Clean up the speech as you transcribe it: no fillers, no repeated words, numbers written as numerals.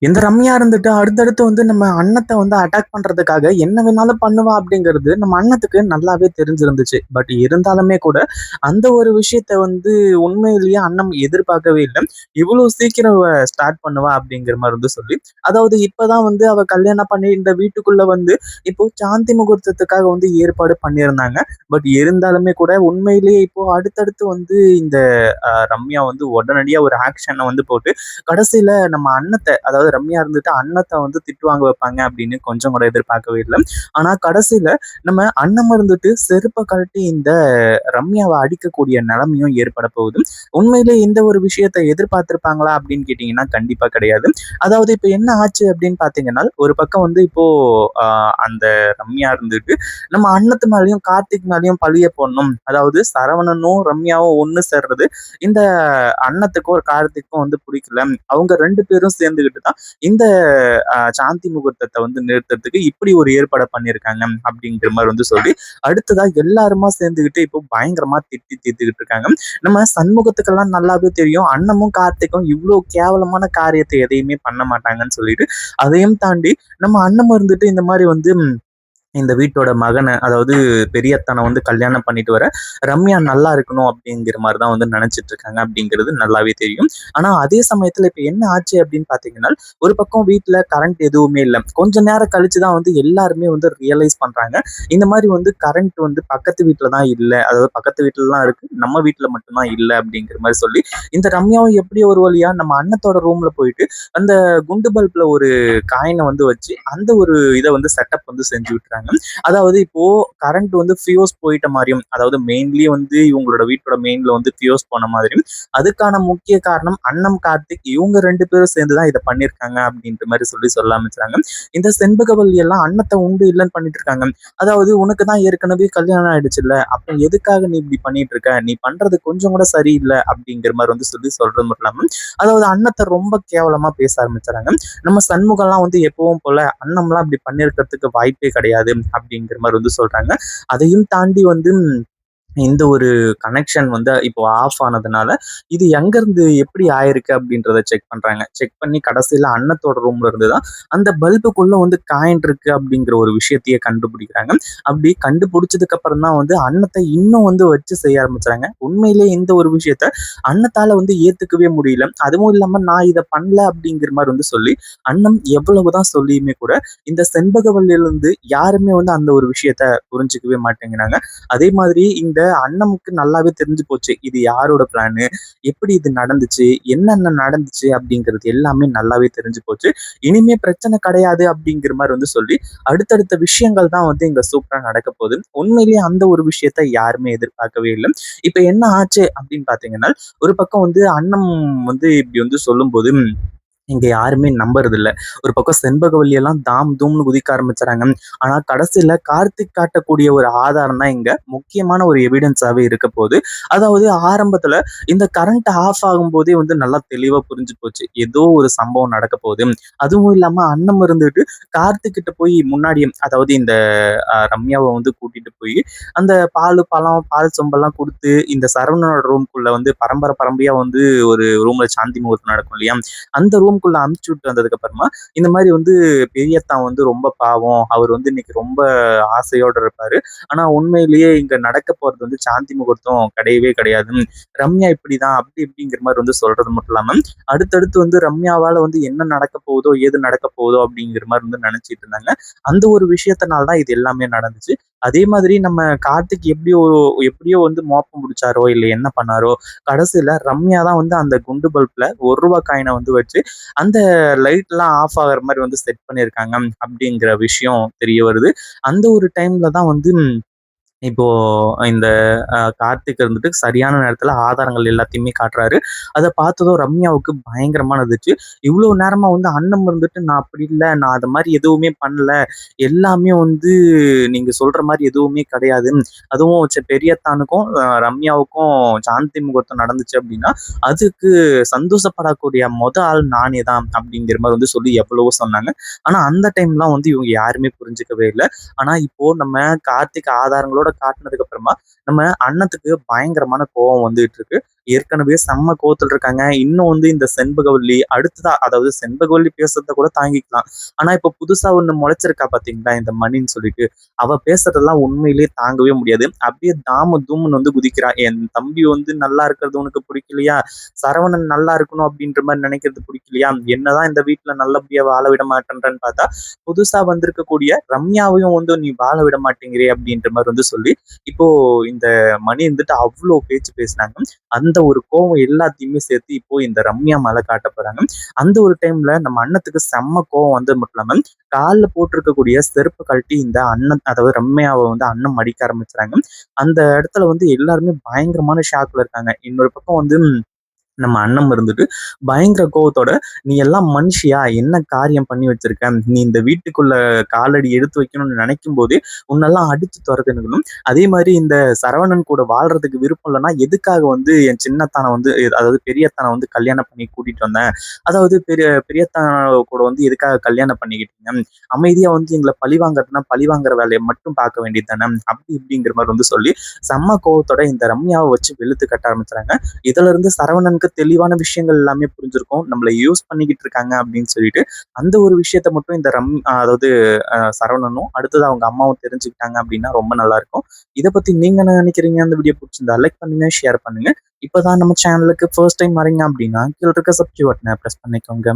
இந்த ரம்யா இருந்துட்டு அடுத்தடுத்து நம்ம அண்ணத்த அட்டாக் பண்றதுக்காக என்ன வேணாலும் பண்ணுவா அப்படிங்கிறது நம்ம அண்ணத்துக்கு நல்லாவே தெரிஞ்சிருந்துச்சு. பட் இருந்தாலுமே கூட அந்த ஒரு விஷயத்த உண்மையிலேயே அண்ணன் எதிர்பார்க்கவே இல்ல. இவ்வளவு சீக்கிரம் அவ ஸ்டார்ட் பண்ணுவா அப்படிங்கிற மாதிரி சொல்லி, அதாவது இப்பதான் அவ கல்யாணம் பண்ணி இந்த வீட்டுக்குள்ள இப்போ சாந்தி முகூர்த்தத்துக்காக ஏற்பாடு பண்ணியிருந்தாங்க. பட் இருந்தாலுமே கூட உண்மையிலேயே இப்போ அடுத்தடுத்து இந்த ரம்யா உடனடியா ஒரு ஆக்ஷனை போட்டு கடைசியில நம்ம அண்ணத்த, அதாவது ரம்யா இருந்துட்டு அண்ணத்த திட்டு வாங்க வைப்பாங்க அப்படின்னு கொஞ்சம் கூட எதிர்பார்க்கவே இல்லை. ஆனா கடைசியில நம்ம அண்ணன் இருந்துட்டு செருப்பை கழட்டி இந்த ரம்யாவை அடிக்கக்கூடிய நிலைமையும் ஏற்பட போகுது. உண்மையிலே இந்த ஒரு விஷயத்தை எதிர்பார்த்திருப்பாங்களா அப்படின்னு கேட்டீங்கன்னா கண்டிப்பா கிடையாது. அதாவது இப்ப என்ன ஆச்சு அப்படின்னு பாத்தீங்கன்னா, ஒரு பக்கம் இப்போ அந்த ரம்யா இருந்துட்டு நம்ம அண்ணத்து மேலயும் கார்த்திக் மேலயும் பழிய போடணும், அதாவது சரவணனும் ரம்யாவும் ஒண்ணு சேர்றது இந்த அண்ணத்துக்கும் ஒரு கார்த்திக்கும் பிடிக்கல, அவங்க ரெண்டு பேரும் சேர்ந்துகிட்டு தான் இந்த சாந்தி முகூர்த்தத்தை நிறுத்துறதுக்கு இப்படி ஒரு ஏற்பாடு பண்ணியிருக்காங்க அப்படிங்கிற மாதிரி சொல்லி அடுத்ததா எல்லாருமா சேர்ந்துகிட்டு இப்போ பயங்கரமா திட்டி தீர்த்துக்கிட்டு இருக்காங்க. நம்ம சண்முகத்துக்கெல்லாம் நல்லாவே தெரியும் அண்ணமும் கார்த்திக்கும் இவ்வளவு கேவலமான காரியத்தை எதையுமே பண்ண மாட்டாங்கன்னு சொல்லிட்டு, அதையும் தாண்டி நம்ம அண்ணமும் இருந்துட்டு இந்த மாதிரி இந்த வீட்டோட மகனை, அதாவது பெரியத்தனை கல்யாணம் பண்ணிட்டு வர ரம்யா நல்லா இருக்கணும் அப்படிங்கிற மாதிரிதான் நினைச்சிட்டு இருக்காங்க அப்படிங்கிறது நல்லாவே தெரியும். ஆனா அதே சமயத்துல இப்ப என்ன ஆச்சு அப்படின்னு பாத்தீங்கன்னா, ஒரு பக்கம் வீட்டுல கரண்ட் எதுவுமே இல்லை. கொஞ்ச நேரம் கழிச்சுதான் எல்லாருமே ரியலைஸ் பண்றாங்க, இந்த மாதிரி கரண்ட் பக்கத்து வீட்டுலதான் இல்லை, அதாவது பக்கத்து வீட்டுலதான் இருக்கு, நம்ம வீட்டுல மட்டும்தான் இல்லை அப்படிங்கிற மாதிரி சொல்லி இந்த ரம்யாவும் எப்படி ஒரு வழியா நம்ம அண்ணத்தோட ரூம்ல போயிட்டு அந்த குண்டு பல்ப்ல ஒரு காயினை வச்சு அந்த ஒரு இதை செட்டப் செஞ்சு விட்டுறாங்க. அதாவது இப்போ கரண்ட் ஃபியூஸ் போயிட்ட மாதிரியும், அதாவது மெயின்லி இவங்களோட வீட்டோட மெயின்ல ஃபியூஸ் போன மாதிரியும், அதுக்கான முக்கிய காரணம் அண்ணம் கார்த்திக் இவங்க ரெண்டு பேரும் சேர்ந்துதான் இதை பண்ணிருக்காங்க அப்படின்ற மாதிரி சொல்ல ஆரம்பிச்சாங்க. இந்த செண்பகவல்லி எல்லாம் அண்ணத்தை உண்டு இல்லைன்னு பண்ணிட்டு இருக்காங்க. அதாவது உனக்கு தான் ஏற்கனவே கல்யாணம் ஆயிடுச்சு இல்ல, அப்ப எதுக்காக நீ இப்படி பண்ணிட்டு இருக்க, நீ பண்றது கொஞ்சம் கூட சரியில்லை அப்படிங்கிற மாதிரி சொல்றது மட்டும் இல்லாம, அதாவது அண்ணத்தை ரொம்ப கேவலமா பேச ஆரம்பிச்சாங்க. நம்ம சண்முகம்லாம் எப்பவும் போல அண்ணம்லாம் இப்படி பண்ணிருக்கிறதுக்கு வாய்ப்பே கிடையாது அப்படிங்கிற மாதிரி சொல்றாங்க. அதையும் தாண்டி இந்த ஒரு கனெக்ஷன் இப்போ ஆஃப் ஆனதுனால இது எங்க இருந்து எப்படி ஆயிருக்கு அப்படின்றத செக் பண்றாங்க. செக் பண்ணி கடைசியில அண்ணத்தோட ரூம்ல இருந்துதான் அந்த பல்புக்குள்ள காயின் இருக்கு அப்படிங்கிற ஒரு விஷயத்தையே கண்டுபிடிக்கிறாங்க. அப்படி கண்டுபிடிச்சதுக்கு அப்புறம் தான் அண்ணத்தை இன்னும் வச்சு செய்ய ஆரம்பிச்சாங்க. உண்மையிலேயே இந்த ஒரு விஷயத்த அண்ணத்தால ஏத்துக்கவே முடியல. அதுவும் இல்லாம நான் இதை பண்ணல அப்படிங்கிற மாதிரி சொல்லி அண்ணன் எவ்வளவுதான் சொல்லியுமே கூட இந்த செண்பகவல்லியில இருந்து யாருமே அந்த ஒரு விஷயத்த புரிஞ்சுக்கவே மாட்டேங்கிறாங்க. அதே மாதிரி இந்த அண்ணனுக்கு நல்லாவே தெரிஞ்சு போச்சு இது யாரோட பிளானு, எப்படி இது நடந்துச்சு, என்னென்ன நடந்துச்சு அப்படிங்கிறது எல்லாமே நல்லாவே தெரிஞ்சு போச்சு. இனிமே பிரச்சனை கிடையாது அப்படிங்கிற மாதிரி சொல்லி அடுத்தடுத்த விஷயங்கள் தான் இங்க சூப்பரா நடக்க போகுது. உண்மையிலேயே அந்த ஒரு விஷயத்த யாருமே எதிர்பார்க்கவே இல்லை. இப்ப என்ன ஆச்சு அப்படின்னு பாத்தீங்கன்னா, ஒரு பக்கம் அண்ணன் இப்படி சொல்லும்போது இங்க யாருமே நம்புறது இல்ல. ஒரு பக்கம் செண்பகவல்லி எல்லாம் தாம் தூம்னு குதிக்க ஆரம்பிச்சாங்க. ஆனா கடைசியில கார்த்திக் காட்டக்கூடிய ஒரு ஆதாரம் தான் இங்க முக்கியமான ஒரு எவிடன்ஸாவே இருக்க போகுது. அதாவது ஆரம்பத்துல இந்த கரண்ட் ஆஃப் ஆகும் போதே நல்லா தெளிவா புரிஞ்சு போச்சு, ஏதோ ஒரு சம்பவம் நடக்க போகுது. அதுவும் இல்லாம அண்ணன் இருந்துட்டு கார்த்திக் கிட்ட போய் முன்னாடியே, அதாவது இந்த ரம்யாவை கூட்டிட்டு போய் அந்த பால் பழம் பால் சொம்பெல்லாம் கொடுத்து இந்த சரவணனோட ரூம்குள்ள பரம்பரை பரம்பரையா ஒரு ரூம்ல சாந்தி முகூர்த்தம் நடக்கும் இல்லையா, அந்த ரூம்குள்ள அமுச்சு விட்டு வந்ததுக்கு அப்புறமா இந்த மாதிரி பெரியத்தான் ரொம்ப பாவம், அவர் இன்னைக்கு ரொம்ப ஆசையோட இருப்பாரு, ஆனா உண்மையிலேயே இங்க நடக்க போறது சாந்தி முகூர்த்தம் கிடையவே கிடையாது, ரம்யா இப்படிதான் அப்படி இப்படிங்கிற மாதிரி சொல்றது மட்டும் இல்லாம அடுத்தடுத்து ரம்யாவால என்ன நடக்க போகுதோ ஏது நடக்க போகுதோ அப்படிங்கிற மாதிரி நினைச்சிட்டு இருந்தாங்க. அந்த ஒரு விஷயத்தினால்தான் இது எல்லாமே நடந்துச்சு. அதே மாதிரி நம்ம கார்த்திக் எப்படியோ மோப்பம் முடிச்சாரோ இல்லை என்ன பண்ணாரோ, கடைசியில ரம்யா தான் அந்த குண்டு பல்ப்ல ₹1 காயினை வச்சு அந்த லைட் எல்லாம் ஆஃப் ஆகுற மாதிரி செட் பண்ணியிருக்காங்க அப்படிங்கிற விஷயம் தெரிய வருது. அந்த ஒரு டைம்ல தான் இப்போ இந்த கார்த்திக் இருந்துட்டு சரியான நேரத்துல ஆதாரங்கள் எல்லாத்தையுமே காட்டுறாரு. அதை பார்த்ததும் ரம்யாவுக்கு பயங்கரமானதுச்சு. இவ்வளவு நேரமா அண்ணன் இருந்துட்டு நான் அப்படி இல்லை, நான் அது மாதிரி எதுவுமே பண்ணல, எல்லாமே நீங்க சொல்ற மாதிரி எதுவுமே கிடையாது, அதுவும் பெரியத்தானுக்கும் ரம்யாவுக்கும் சாந்தி முகூர்த்தம் நடந்துச்சு அப்படின்னா அதுக்கு சந்தோஷப்படக்கூடிய ஆள் நானே தான் அப்படிங்கிற மாதிரி சொல்லி எவ்வளவோ சொன்னாங்க. ஆனா அந்த டைம்லாம் இவங்க யாருமே புரிஞ்சுக்கவே இல்லை. ஆனா இப்போ நம்ம கார்த்திக் ஆதாரங்களோட காட்டுனதுக்கு அப்புறமா நம்ம அண்ணத்துக்கு பயங்கரமான கோவம் வந்துட்டு இருக்கு. ஏற்கனவே செம்ம கோவத்துல இருக்காங்க. இன்னும் வந்து இந்த செண்பகவல்லி அடுத்ததா அதாவது செண்பகவல்லி பேசுறத கூட தாங்கிக்கலாம். ஆனா இப்ப புதுசா ஒண்ணு முளைச்சிருக்கா பாத்தீங்களா இந்த மணின்னு சொல்லிட்டு. அவ பேசுறதெல்லாம் உண்மையிலேயே தாங்கவே முடியாது. அப்படியே தாம தூம்ன்னு வந்து குதிக்கிறா. என் தம்பி வந்து நல்லா இருக்கிறது உனக்கு பிடிக்கலையா? சரவணன் நல்லா இருக்கணும் அப்படின்ற மாரி நினைக்கிறது பிடிக்கலையா? என்னதான் இந்த வீட்ல நல்லபடியா வாழ விட மாட்டேன்றன்னு பார்த்தா, புதுசா வந்திருக்கக்கூடிய ரம்யாவையும் வந்து நீ வாழ விட மாட்டேங்கிறே அப்படின்ற மாரி வந்து சொல்லி, இப்போ இந்த மணி வந்துட்டு அவ்ளோ பேச்சு பேசினாங்க. அந்த ஒரு கோவம் எல்லாத்தையுமே சேர்த்து இப்போ இந்த ரம்யா மேல காட்டப் போறாங்க. அந்த ஒரு டைம்ல நம்ம அண்ணத்துக்கு செம்ம கோவம் வந்தது மட்டும் இல்லாம, கால்ல போட்டிருக்கக்கூடிய செருப்ப கழட்டி இந்த அண்ணன் அதாவது ரம்யாவ வந்து அண்ணன் மடிக்க ஆரம்பிச்சுறாங்க. அந்த இடத்துல வந்து எல்லாருமே பயங்கரமான ஷாக்ல இருக்காங்க. இன்னொரு பக்கம் வந்து நம்ம அண்ணன் இருந்துட்டு பயங்கர கோவத்தோட, "நீ எல்லாம் மனுஷியா? என்ன காரியம் பண்ணி வச்சிருக்க? நீ இந்த வீட்டுக்குள்ள காலடி எடுத்து வைக்கணும்னு நினைக்கும் போதே, உன்னெல்லாம் அடிச்சு துரத்தணும். அதே மாரி இந்த சரவணன் கூட வாழ்றதுக்கு விருப்பம் இல்லன்னா, எதுக்காக வந்து என் சின்னத்தான வந்து அதாவது பெரியத்தான வந்து கல்யாணம் பண்ணி கூட்டிட்டு வந்தேன்? அதாவது பெரியத்தான கூட வந்து எதுக்காக கல்யாணம் பண்ணிக்கிட்டீங்க? அமைதியா வந்து எங்கள பழிவாங்கறதுன்னா, பழிவாங்குற வேலைய மட்டும் பார்க்க வேண்டியது தானே?" அப்படி இப்படிங்கிற மாரி வந்து சொல்லி, செம்ம கோவத்தோட இந்த ரம்யாவ வச்சு வெளுத்து கட்ட ஆரம்பிச்சுறாங்க. இதுல இருந்து சரவணனுக்கு தெளிவான விஷயங்கள் எல்லாமே புரிஞ்சிருக்கும். நம்மள யூஸ் பண்ணிக்கிட்டு இருக்காங்க அப்படின்னு சொல்லிட்டு, அந்த ஒரு விஷயத்த மட்டும் இந்த அதாவது சரவணனும், அடுத்தது அவங்க அம்மாவும் தெரிஞ்சுக்கிட்டாங்க அப்படின்னா ரொம்ப நல்லா இருக்கும். இத பத்தி நீங்க என்ன நினைக்கிறீங்க? அந்த வீடியோ புடிச்சிருந்தா லைக் பண்ணுங்க, ஷேர் பண்ணுங்க. இப்பதான் நம்ம சேனலுக்கு ஃபர்ஸ்ட் டைம் வரீங்க அப்படின்னா, கீழ இருக்க சப்ஸ்கிரைப் பட்டன பிரஸ் பண்ணிக்கோங்க.